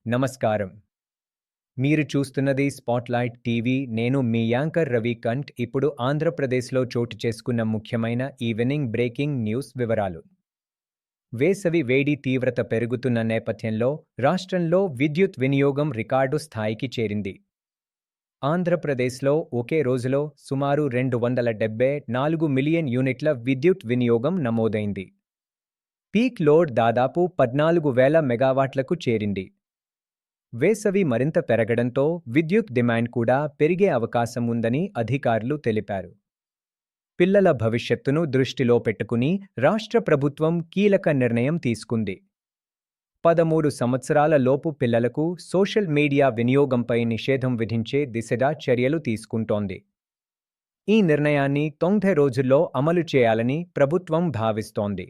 నమస్కారం. మీరు చూస్తున్నది స్పాట్‌లైట్ టీవీ. నేను మీ యాంకర్ రవికంఠ్. ఇప్పుడు ఆంధ్రప్రదేశ్‌లో చోటు చేసుకున్న ముఖ్యమైన ఈవెనింగ్ బ్రేకింగ్ న్యూస్ వివరాలు. వేసవి వేడి తీవ్రత పెరుగుతున్న నేపథ్యంలో రాష్ట్రంలో విద్యుత్ వినియోగం రికార్డు స్థాయికి చేరింది. ఆంధ్రప్రదేశ్‌లో ఒకే రోజులో సుమారు 274 మిలియన్ యూనిట్ల విద్యుత్ వినియోగం నమోదైంది. పీక్ లోడ్ దాదాపు 14,000 మెగావాట్లకు చేరింది. వేసవి మరింత పెరగడంతో విద్యుత్ డిమాండ్ కూడా పెరిగే అవకాశం ఉందని అధికారులు తెలిపారు. పిల్లల భవిష్యత్తును దృష్టిలో పెట్టుకుని రాష్ట్ర ప్రభుత్వం కీలక నిర్ణయం తీసుకుంది. 13 సంవత్సరాల లోపు పిల్లలకు సోషల్ మీడియా వినియోగంపై నిషేధం విధించే దిశగా చర్యలు తీసుకుంటోంది. ఈ నిర్ణయాన్ని 90 రోజుల్లో అమలు చేయాలని ప్రభుత్వం భావిస్తోంది.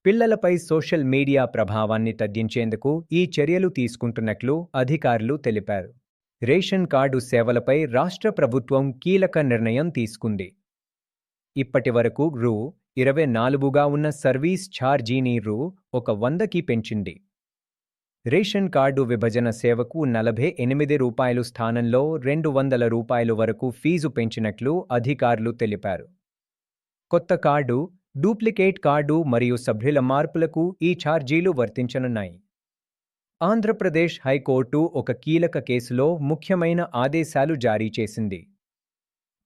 పిల్లలపై సోషల్ మీడియా ప్రభావాన్ని తగ్గించేందుకు ఈ చర్యలు తీసుకుంటున్నట్లు అధికారులు తెలిపారు. రేషన్ కార్డు సేవలపై రాష్ట్ర ప్రభుత్వం కీలక నిర్ణయం తీసుకుంది. ఇప్పటివరకు రూ. 24గా ఉన్న సర్వీస్ ఛార్జీని రూ. 100కి పెంచింది. రేషన్ కార్డు విభజన సేవకు రూ. 48 స్థానంలో రూ. 200 వరకు ఫీజు పెంచినట్లు అధికారులు తెలిపారు. కొత్త కార్డు, డూప్లికేట్ కార్డు మరియు సభ్యుల మార్పులకు ఈ ఛార్జీలు వర్తించనున్నాయి. ఆంధ్రప్రదేశ్ హైకోర్టు ఒక కీలక కేసులో ముఖ్యమైన ఆదేశాలు జారీ చేసింది.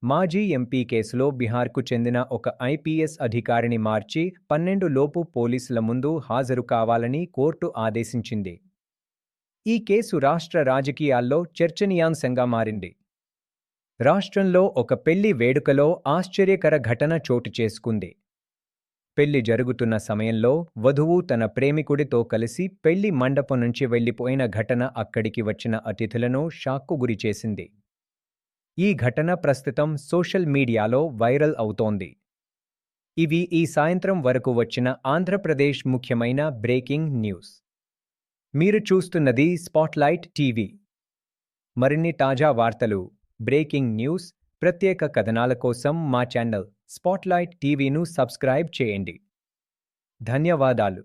మాజీ ఎంపీ కేసులో బీహార్కు చెందిన ఒక ఐపీఎస్ అధికారిని మార్చి 12 లోపు పోలీసుల ముందు హాజరు కావాలని కోర్టు ఆదేశించింది. ఈ కేసు రాష్ట్ర రాజకీయాల్లో చర్చనీయాంశంగా మారింది. రాష్ట్రంలో ఒక పెళ్లి వేడుకలో ఆశ్చర్యకర ఘటన చోటు చేసుకుంది. పెళ్లి జరుగుతున్న సమయంలో వధువు తన ప్రేమికుడితో కలిసి పెళ్లి మండపం నుంచి వెళ్లిపోయిన ఘటన అక్కడికి వచ్చిన అతిథులను షాక్కు గురిచేసింది. ఈ ఘటన ప్రస్తుతం సోషల్ మీడియాలో వైరల్ అవుతోంది. ఇవి ఈ సాయంత్రం వరకు వచ్చిన ఆంధ్రప్రదేశ్ ముఖ్యమైన బ్రేకింగ్ న్యూస్. మీరు చూస్తున్నది స్పాట్‌లైట్ టీవీ. మరిన్ని తాజా వార్తలు, బ్రేకింగ్ న్యూస్, ప్రత్యేక కథనాల కోసం మా ఛానల్ స్పాట్‌లైట్ టీవీను సబ్స్క్రైబ్ చేయండి. ధన్యవాదాలు.